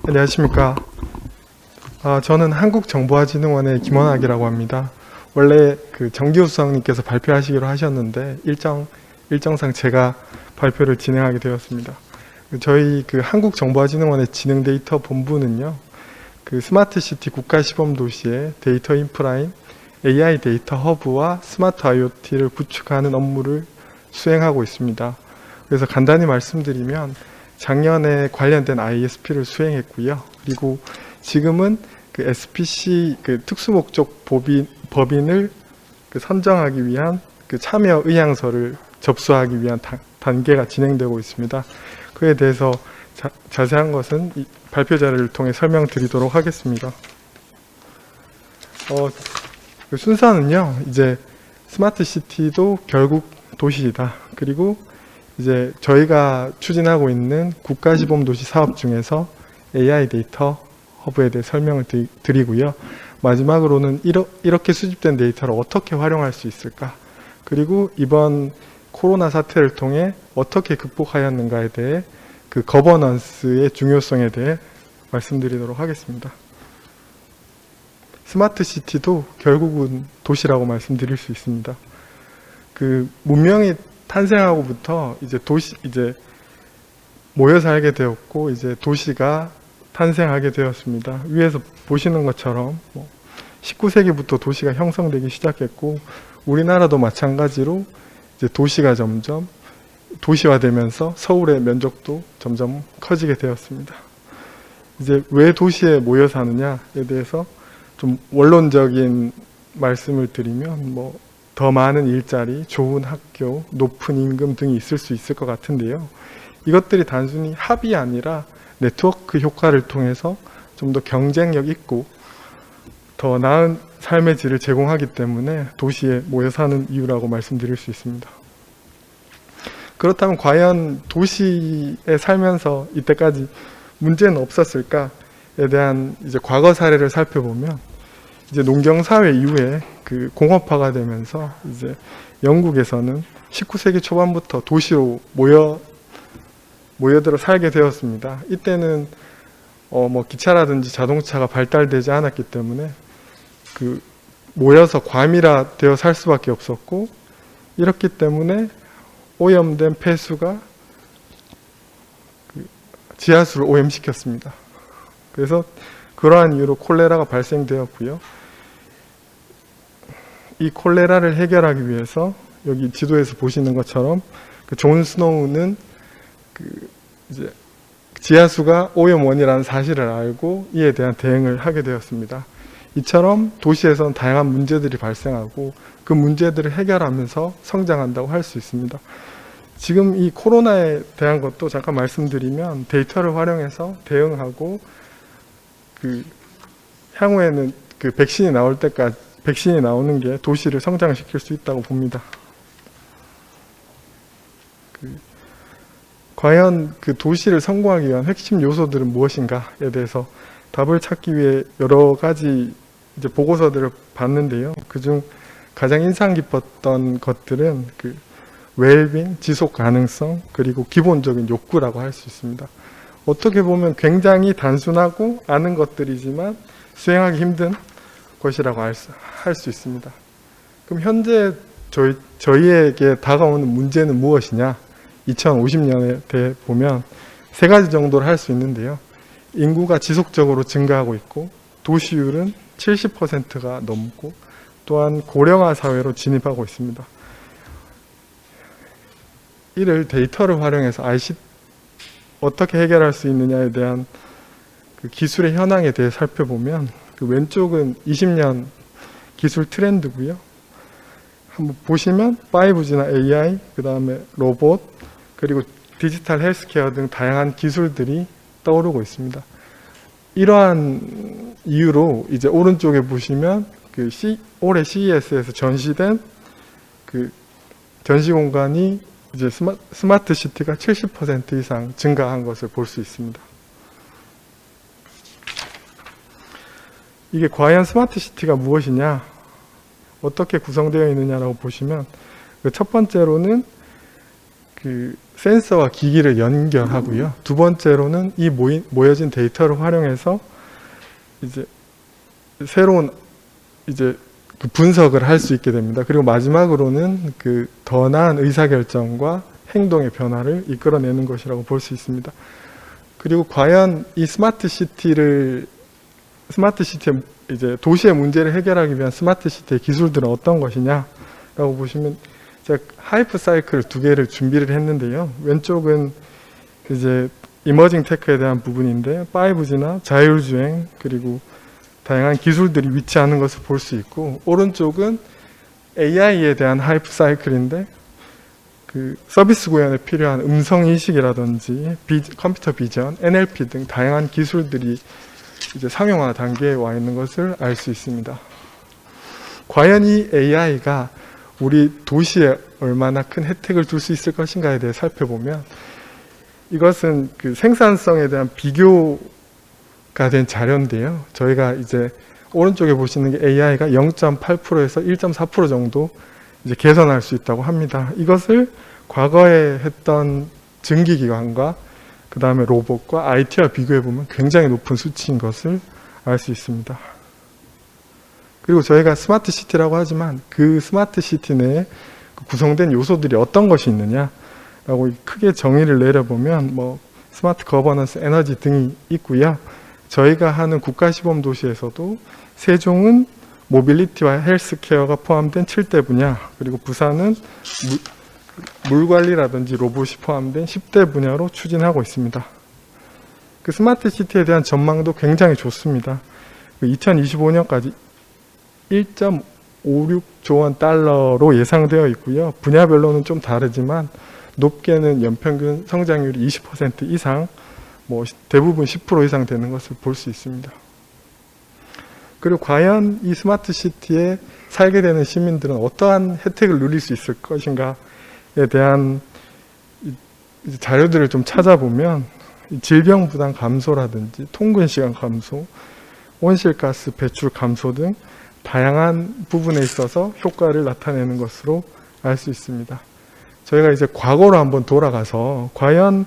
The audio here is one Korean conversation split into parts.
안녕하십니까. 저는 한국정보화진흥원의 김원학이라고 합니다. 원래 그 정기우 수석님께서 발표하시기로 하셨는데 일정상 제가 발표를 진행하게 되었습니다. 저희 그 한국정보화진흥원의 지능데이터 본부는요, 그 스마트시티 국가시범도시의 데이터 인프라인 AI 데이터 허브와 스마트 IoT를 구축하는 업무를 수행하고 있습니다. 그래서 간단히 말씀드리면 작년에 관련된 ISP를 수행했고요. 그리고 지금은 그 SPC 그 특수목적 법인을 그 선정하기 위한 그 참여 의향서를 접수하기 위한 단계가 진행되고 있습니다. 그에 대해서 자세한 것은 이 발표 자료를 통해 설명드리도록 하겠습니다. 그 순서는요, 이제 스마트 시티도 결국 도시이다. 그리고 이제 저희가 추진하고 있는 국가시범도시 사업 중에서 AI 데이터 허브에 대해 설명을 드리고요. 마지막으로는 이렇게 수집된 데이터를 어떻게 활용할 수 있을까? 그리고 이번 코로나 사태를 통해 어떻게 극복하였는가에 대해 그 거버넌스의 중요성에 대해 말씀드리도록 하겠습니다. 스마트 시티도 결국은 도시라고 말씀드릴 수 있습니다. 그 문명이 탄생하고부터 이제 모여 살게 되었고, 이제 도시가 탄생하게 되었습니다. 위에서 보시는 것처럼 19세기부터 도시가 형성되기 시작했고, 우리나라도 마찬가지로 이제 도시가 점점 도시화되면서 서울의 면적도 점점 커지게 되었습니다. 이제 왜 도시에 모여 사느냐에 대해서 좀 원론적인 말씀을 드리면 더 많은 일자리, 좋은 학교, 높은 임금 등이 있을 수 있을 것 같은데요. 이것들이 단순히 합이 아니라 네트워크 효과를 통해서 좀 더 경쟁력 있고 더 나은 삶의 질을 제공하기 때문에 도시에 모여 사는 이유라고 말씀드릴 수 있습니다. 그렇다면 과연 도시에 살면서 이때까지 문제는 없었을까에 대한 이제 과거 사례를 살펴보면, 이제 농경사회 이후에 그 공업화가 되면서 이제 영국에서는 19세기 초반부터 도시로 모여들어 살게 되었습니다. 이때는 기차라든지 자동차가 발달되지 않았기 때문에 그 모여서 과밀화되어 살 수밖에 없었고, 이렇기 때문에 오염된 폐수가 지하수를 오염시켰습니다. 그래서 그러한 이유로 콜레라가 발생되었고요. 이 콜레라를 해결하기 위해서 여기 지도에서 보시는 것처럼 그 존 스노우는 이제 지하수가 오염원이라는 사실을 알고 이에 대한 대응을 하게 되었습니다. 이처럼 도시에서는 다양한 문제들이 발생하고 그 문제들을 해결하면서 성장한다고 할 수 있습니다. 지금 이 코로나에 대한 것도 잠깐 말씀드리면, 데이터를 활용해서 대응하고 향후에는 그 백신이 나올 때까지 백신이 나오는 게 도시를 성장시킬 수 있다고 봅니다. 과연 그 도시를 성공하기 위한 핵심 요소들은 무엇인가에 대해서 답을 찾기 위해 여러 가지 이제 보고서들을 봤는데요. 그중 가장 인상 깊었던 것들은 그 웰빙, 지속 가능성, 그리고 기본적인 욕구라고 할 수 있습니다. 어떻게 보면 굉장히 단순하고 아는 것들이지만 수행하기 힘든 것이라고 할 수 있습니다. 그럼 현재 저희에게 다가오는 문제는 무엇이냐? 2050년에 대해 보면 세 가지 정도를 할 수 있는데요. 인구가 지속적으로 증가하고 있고, 도시율은 70%가 넘고, 또한 고령화 사회로 진입하고 있습니다. 이를 데이터를 활용해서 어떻게 해결할 수 있느냐에 대한 그 기술의 현황에 대해 살펴보면, 그 왼쪽은 20년 기술 트렌드고요. 한번 보시면 5G나 AI, 그 다음에 로봇, 그리고 디지털 헬스케어 등 다양한 기술들이 떠오르고 있습니다. 이러한 이유로 이제 오른쪽에 보시면 올해 CES에서 전시된 그 전시 공간이 이제 스마트 시티가 70% 이상 증가한 것을 볼 수 있습니다. 이게 과연 스마트 시티가 무엇이냐, 어떻게 구성되어 있느냐라고 보시면, 그 첫 번째로는 그 센서와 기기를 연결하고요. 두 번째로는 이 모여진 데이터를 활용해서 이제 새로운 이제 그 분석을 할 수 있게 됩니다. 그리고 마지막으로는 그 더 나은 의사결정과 행동의 변화를 이끌어내는 것이라고 볼 수 있습니다. 그리고 과연 이 스마트 시티의 이제 도시의 문제를 해결하기 위한 스마트 시티의 기술들은 어떤 것이냐라고 보시면 제가 하이프 사이클 두 개를 준비를 했는데요. 왼쪽은 이제 이머징 테크에 대한 부분인데 5G나 자율주행 그리고 다양한 기술들이 위치하는 것을 볼 수 있고, 오른쪽은 AI에 대한 하이프 사이클인데 그 서비스 구현에 필요한 음성 인식이라든지 컴퓨터 비전, NLP 등 다양한 기술들이 이제 상용화 단계에 와 있는 것을 알 수 있습니다. 과연 이 AI가 우리 도시에 얼마나 큰 혜택을 줄 수 있을 것인가에 대해 살펴보면, 이것은 그 생산성에 대한 비교가 된 자료인데요. 저희가 이제 오른쪽에 보시는 게 AI가 0.8%에서 1.4% 정도 이제 개선할 수 있다고 합니다. 이것을 과거에 했던 증기기관과 그 다음에 로봇과 IT와 비교해보면 굉장히 높은 수치인 것을 알 수 있습니다. 그리고 저희가 스마트 시티라고 하지만 그 스마트 시티 내에 구성된 요소들이 어떤 것이 있느냐라고 크게 정의를 내려보면 뭐 스마트 거버넌스, 에너지 등이 있고요. 저희가 하는 국가시범 도시에서도 세종은 모빌리티와 헬스케어가 포함된 7대 분야, 그리고 부산은 물관리라든지 로봇이 포함된 10대 분야로 추진하고 있습니다. 그 스마트 시티에 대한 전망도 굉장히 좋습니다. 2025년까지 1.56조 원 달러로 예상되어 있고요. 분야별로는 좀 다르지만 높게는 연평균 성장률이 20% 이상, 뭐 대부분 10% 이상 되는 것을 볼 수 있습니다. 그리고 과연 이 스마트 시티에 살게 되는 시민들은 어떠한 혜택을 누릴 수 있을 것인가에 대한 자료들을 좀 찾아보면 질병 부담 감소라든지 통근 시간 감소, 온실가스 배출 감소 등 다양한 부분에 있어서 효과를 나타내는 것으로 알 수 있습니다. 저희가 이제 과거로 한번 돌아가서 과연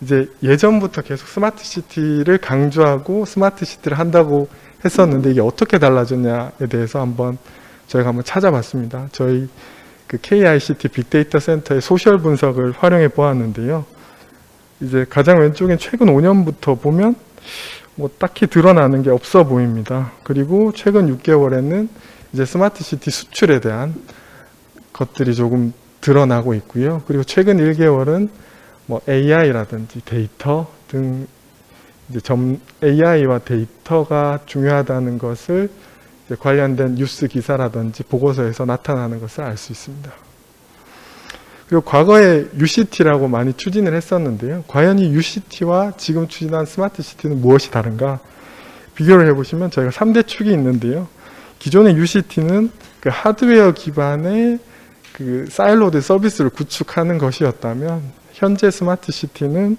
이제 예전부터 계속 스마트 시티를 강조하고 스마트 시티를 한다고 했었는데 이게 어떻게 달라졌냐에 대해서 저희가 한번 찾아봤습니다. 저희 그 KICT 빅데이터 센터의 소셜 분석을 활용해 보았는데요. 이제 가장 왼쪽엔 최근 5년부터 보면 뭐 딱히 드러나는 게 없어 보입니다. 그리고 최근 6개월에는 이제 스마트 시티 수출에 대한 것들이 조금 드러나고 있고요. 그리고 최근 1개월은 뭐 AI라든지 데이터 등 이제 AI와 데이터가 중요하다는 것을 이제 관련된 뉴스 기사라든지 보고서에서 나타나는 것을 알 수 있습니다. 그리고 과거에 UCT라고 많이 추진을 했었는데요. 과연 이 UCT와 지금 추진한 스마트 시티는 무엇이 다른가? 비교를 해보시면 저희가 3대 축이 있는데요. 기존의 UCT는 그 하드웨어 기반의 그 사일로드 서비스를 구축하는 것이었다면 현재 스마트 시티는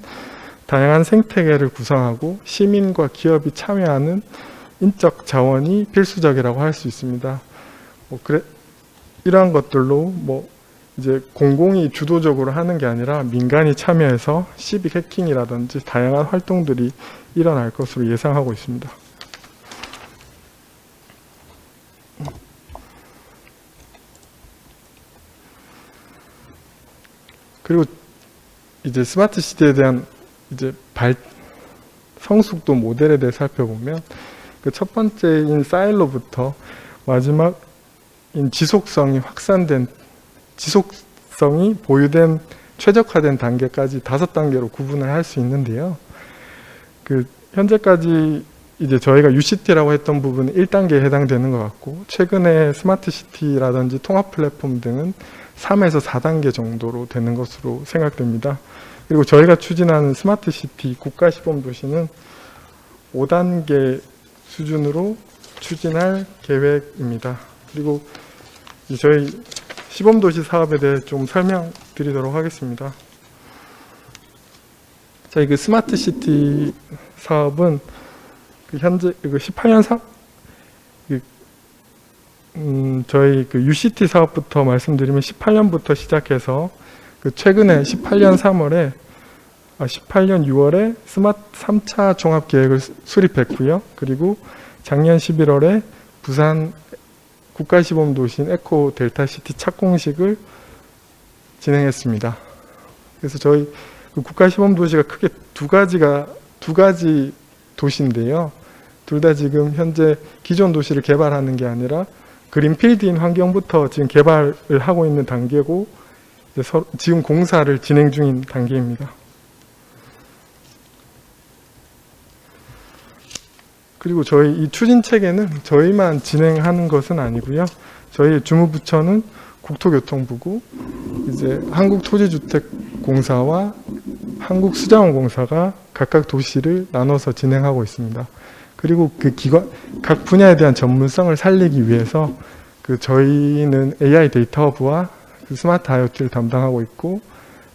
다양한 생태계를 구성하고 시민과 기업이 참여하는 인적 자원이 필수적이라고 할 수 있습니다. 이러한 것들로 이제 공공이 주도적으로 하는 게 아니라 민간이 참여해서 시빅 해킹이라든지 다양한 활동들이 일어날 것으로 예상하고 있습니다. 그리고 이제 스마트 시티에 대한 이제 성숙도 모델에 대해 살펴보면 그 첫 번째인 사일로부터 마지막인 지속성이 보유된 최적화된 단계까지 5단계로 구분을 할 수 있는데요. 그 현재까지 이제 저희가 UCT라고 했던 부분은 1단계에 해당되는 것 같고, 최근에 스마트 시티라든지 통합 플랫폼 등은 3에서 4단계 정도로 되는 것으로 생각됩니다. 그리고 저희가 추진하는 스마트 시티 국가 시범 도시는 5단계 수준으로 추진할 계획입니다. 그리고 저희 시범도시 사업에 대해 좀 설명드리도록 하겠습니다. 저희 그 스마트 시티 사업은 현재 18년 저희 그 UCT 사업부터 말씀드리면 18년부터 시작해서 최근에 18년 6월에 스마트 3차 종합계획을 수립했고요. 그리고 작년 11월에 부산 국가시범도시인 에코 델타시티 착공식을 진행했습니다. 그래서 저희 국가시범도시가 크게 두 가지 도시인데요. 둘 다 지금 현재 기존 도시를 개발하는 게 아니라 그린필드인 환경부터 지금 개발을 하고 있는 단계고, 지금 공사를 진행 중인 단계입니다. 그리고 저희 이 추진 체계는 저희만 진행하는 것은 아니고요. 저희 주무부처는 국토교통부고, 이제 한국토지주택공사와 한국수자원공사가 각각 도시를 나눠서 진행하고 있습니다. 그리고 각 분야에 대한 전문성을 살리기 위해서 저희는 AI 데이터 허브와 스마트 IoT를 담당하고 있고,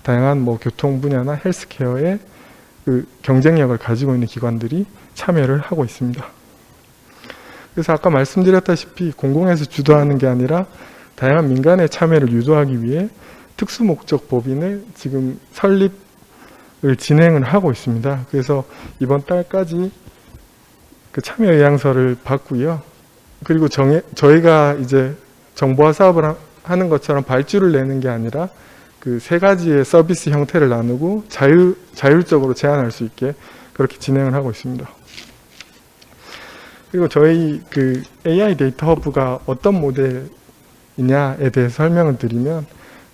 다양한 교통 분야나 헬스케어의 경쟁력을 가지고 있는 기관들이 참여를 하고 있습니다. 그래서 아까 말씀드렸다시피 공공에서 주도하는 게 아니라 다양한 민간의 참여를 유도하기 위해 특수목적 법인을 지금 설립을 진행을 하고 있습니다. 그래서 이번 달까지 참여 의향서를 받고요. 그리고 저희가 이제 정보화 사업을 하는 것처럼 발주를 내는 게 아니라 세 가지의 서비스 형태를 나누고 자율적으로 제한할 수 있게 그렇게 진행을 하고 있습니다. 그리고 저희 AI 데이터 허브가 어떤 모델이냐에 대해서 설명을 드리면,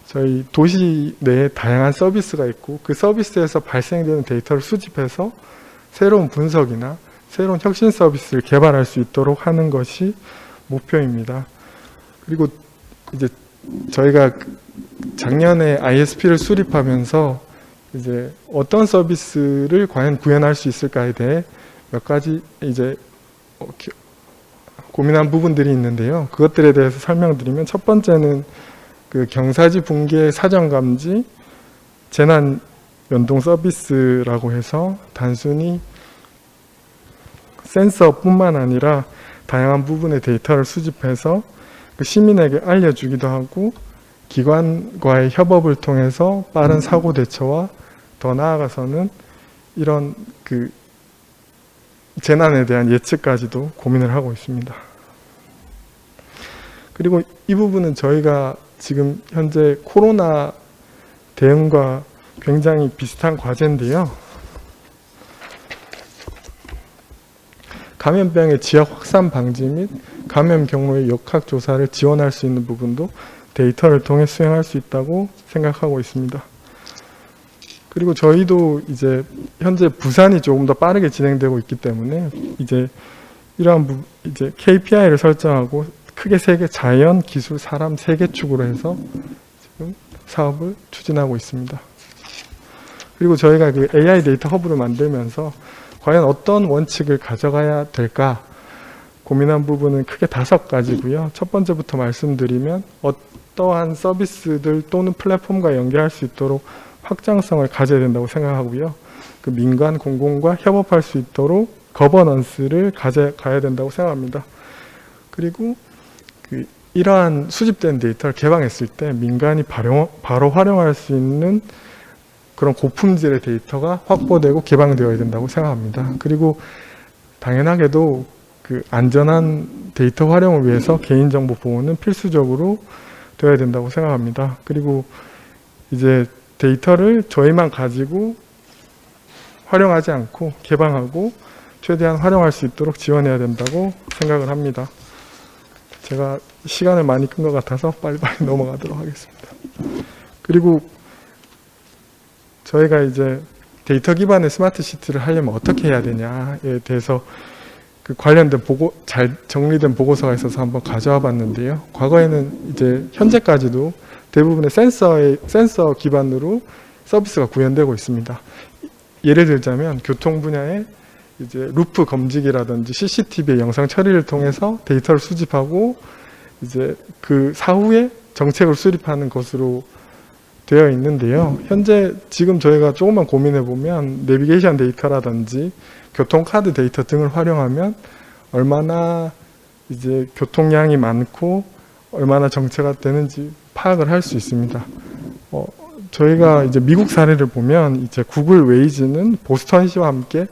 저희 도시 내에 다양한 서비스가 있고 그 서비스에서 발생되는 데이터를 수집해서 새로운 분석이나 새로운 혁신 서비스를 개발할 수 있도록 하는 것이 목표입니다. 그리고 이제 저희가 작년에 ISP를 수립하면서 이제 어떤 서비스를 과연 구현할 수 있을까에 대해 몇 가지 이제 고민한 부분들이 있는데요. 그것들에 대해서 설명드리면, 첫 번째는 경사지 붕괴 사전 감지 재난 연동 서비스라고 해서 단순히 센서뿐만 아니라 다양한 부분의 데이터를 수집해서 시민에게 알려주기도 하고, 기관과의 협업을 통해서 빠른 사고 대처와 더 나아가서는 이런 재난에 대한 예측까지도 고민을 하고 있습니다. 그리고 이 부분은 저희가 지금 현재 코로나 대응과 굉장히 비슷한 과제인데요. 감염병의 지역 확산 방지 및 감염 경로의 역학 조사를 지원할 수 있는 부분도 데이터를 통해 수행할 수 있다고 생각하고 있습니다. 그리고 저희도 이제 현재 부산이 조금 더 빠르게 진행되고 있기 때문에 이제 이러한 이제 KPI를 설정하고 크게 세 개, 자연, 기술, 사람 세 개 축으로 해서 지금 사업을 추진하고 있습니다. 그리고 저희가 AI 데이터 허브를 만들면서 과연 어떤 원칙을 가져가야 될까 고민한 부분은 크게 5가지고요. 첫 번째부터 말씀드리면, 어떠한 서비스들 또는 플랫폼과 연계할 수 있도록 확장성을 가져야 된다고 생각하고요. 민간 공공과 협업할 수 있도록 거버넌스를 가져가야 된다고 생각합니다. 그리고 이러한 수집된 데이터를 개방했을 때 민간이 바로 활용할 수 있는 그런 고품질의 데이터가 확보되고 개방되어야 된다고 생각합니다. 그리고 당연하게도 안전한 데이터 활용을 위해서 개인정보 보호는 필수적으로 되어야 된다고 생각합니다. 그리고 이제 데이터를 저희만 가지고 활용하지 않고 개방하고 최대한 활용할 수 있도록 지원해야 된다고 생각을 합니다. 제가 시간을 많이 끈 것 같아서 빨리빨리 넘어가도록 하겠습니다. 그리고 저희가 이제 데이터 기반의 스마트 시티를 하려면 어떻게 해야 되냐에 대해서 관련된 잘 정리된 보고서가 있어서 한번 가져와 봤는데요. 과거에는 이제 현재까지도 대부분의 센서 기반으로 서비스가 구현되고 있습니다. 예를 들자면 교통 분야에 이제 루프 검지기라든지 CCTV의 영상 처리를 통해서 데이터를 수집하고 이제 그 사후에 정책을 수립하는 것으로 되어 있는데요. 현재 지금 저희가 조금만 고민해 보면 내비게이션 데이터라든지 교통카드 데이터 등을 활용하면 얼마나 이제 교통량이 많고 얼마나 정체가 되는지 파악을 할 수 있습니다. 저희가 이제 미국 사례를 보면 이제 구글 웨이즈는 보스턴시와 함께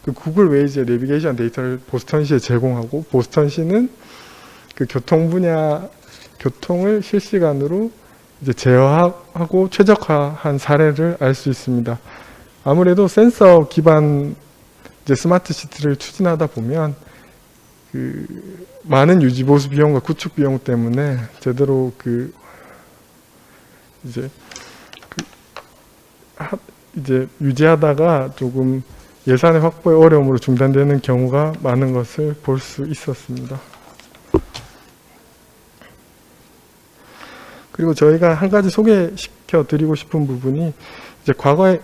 그 구글 웨이즈의 내비게이션 데이터를 보스턴시에 제공하고 보스턴시는 그 교통 분야 교통을 실시간으로 이제 제어하고 최적화한 사례를 알 수 있습니다. 아무래도 센서 기반 이제 스마트 시티를 추진하다 보면 그 많은 유지 보수 비용과 구축 비용 때문에 제대로 이제 유지하다가 조금 예산의 확보의 어려움으로 중단되는 경우가 많은 것을 볼 수 있었습니다. 그리고 저희가 한 가지 소개시켜 드리고 싶은 부분이 이제 과거에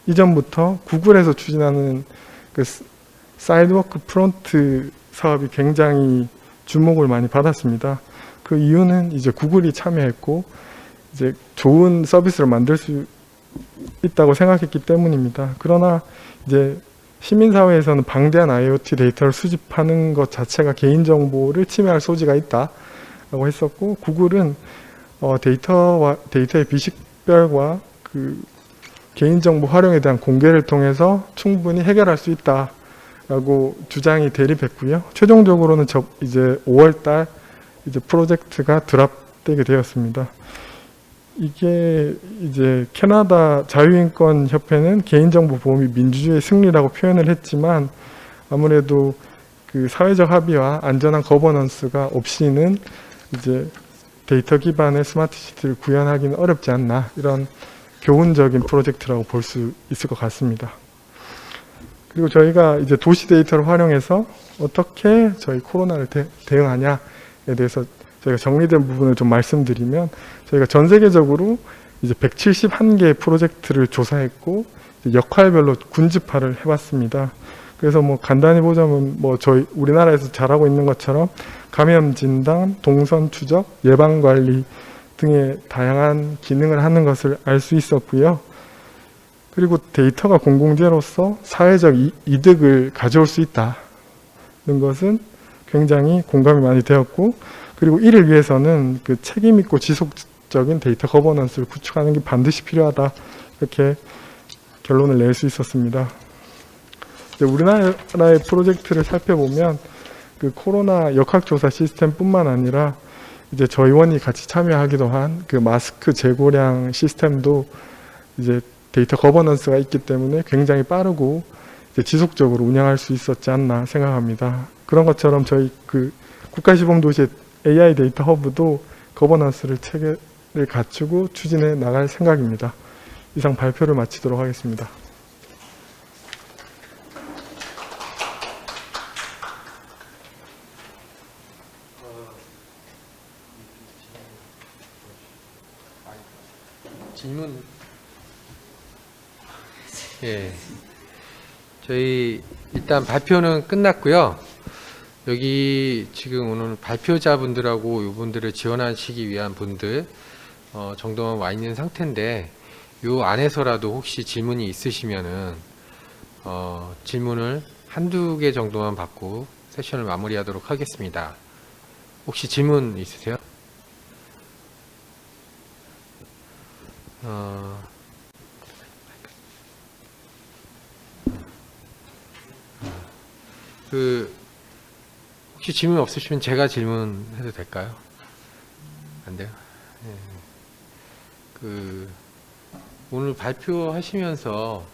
이전부터 구글에서 추진하는 그 사이드워크 프론트 사업이 굉장히 주목을 많이 받았습니다. 그 이유는 이제 구글이 참여했고 이제 좋은 서비스를 만들 수 있다고 생각했기 때문입니다. 그러나 이제 시민사회에서는 방대한 IoT 데이터를 수집하는 것 자체가 개인정보를 침해할 소지가 있다라고 했었고, 구글은 데이터의 비식별과 그 개인정보 활용에 대한 공개를 통해서 충분히 해결할 수 있다라고 주장이 대립했고요. 최종적으로는 이제 5월달 이제 프로젝트가 드랍되게 되었습니다. 이게 이제 캐나다 자유인권 협회는 개인정보 보호이 민주주의의 승리라고 표현을 했지만 아무래도 그 사회적 합의와 안전한 거버넌스가 없이는 이제 데이터 기반의 스마트 시티를 구현하기는 어렵지 않나, 이런 교훈적인 프로젝트라고 볼 수 있을 것 같습니다. 그리고 저희가 이제 도시 데이터를 활용해서 어떻게 저희 코로나를 대응하냐에 대해서 저희가 정리된 부분을 좀 말씀드리면, 저희가 전 세계적으로 이제 171개 프로젝트를 조사했고 역할별로 군집화를 해봤습니다. 그래서 뭐 간단히 보자면 뭐 저희 우리나라에서 잘하고 있는 것처럼 감염 진단, 동선 추적, 예방 관리 등의 다양한 기능을 하는 것을 알 수 있었고요. 그리고 데이터가 공공재로서 사회적 이득을 가져올 수 있다는 것은 굉장히 공감이 많이 되었고, 그리고 이를 위해서는 그 책임 있고 지속적인 데이터 거버넌스를 구축하는 게 반드시 필요하다, 이렇게 결론을 낼 수 있었습니다. 이제 우리나라의 프로젝트를 살펴보면 그 코로나 역학조사 시스템뿐만 아니라 이제 저희원이 같이 참여하기도 한 그 마스크 재고량 시스템도 이제 데이터 거버넌스가 있기 때문에 굉장히 빠르고 이제 지속적으로 운영할 수 있었지 않나 생각합니다. 그런 것처럼 저희 그 국가시범도시의 AI 데이터 허브도 거버넌스를 체계를 갖추고 추진해 나갈 생각입니다. 이상 발표를 마치도록 하겠습니다. 질문. 예. 저희 일단 발표는 끝났고요. 여기 지금 오늘 발표자분들하고 이분들을 지원하시기 위한 분들 정도만 와 있는 상태인데, 요 안에서라도 혹시 질문이 있으시면은 질문을 한두 개 정도만 받고 세션을 마무리하도록 하겠습니다. 혹시 질문 있으세요? 혹시 질문 없으시면 제가 질문해도 될까요? 안 돼요? 네. 오늘 발표하시면서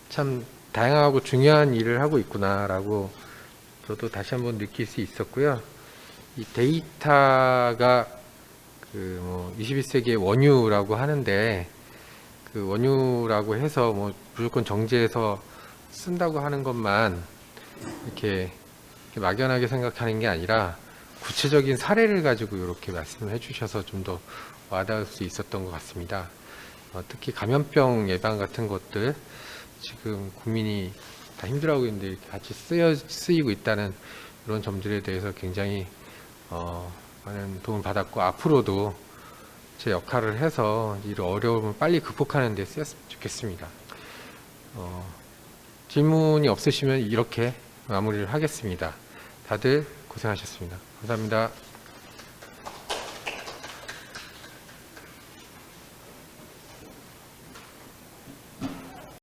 참 다양하고 중요한 일을 하고 있구나라고 저도 다시 한번 느낄 수 있었고요. 이 데이터가 21세기의 원유라고 하는데, 그 원유라고 해서 뭐 무조건 정제해서 쓴다고 하는 것만 이렇게 막연하게 생각하는 게 아니라 구체적인 사례를 가지고 이렇게 말씀을 해주셔서 좀 더 와닿을 수 있었던 것 같습니다. 특히 감염병 예방 같은 것들 지금 국민이 다 힘들어하고 있는데 이렇게 같이 쓰이고 있다는 이런 점들에 대해서 굉장히 많은 도움을 받았고, 앞으로도 제 역할을 해서 이 어려움을 빨리 극복하는 데 쓰였으면 좋겠습니다. 질문이 없으시면 이렇게 마무리를 하겠습니다. 다들 고생하셨습니다. 감사합니다.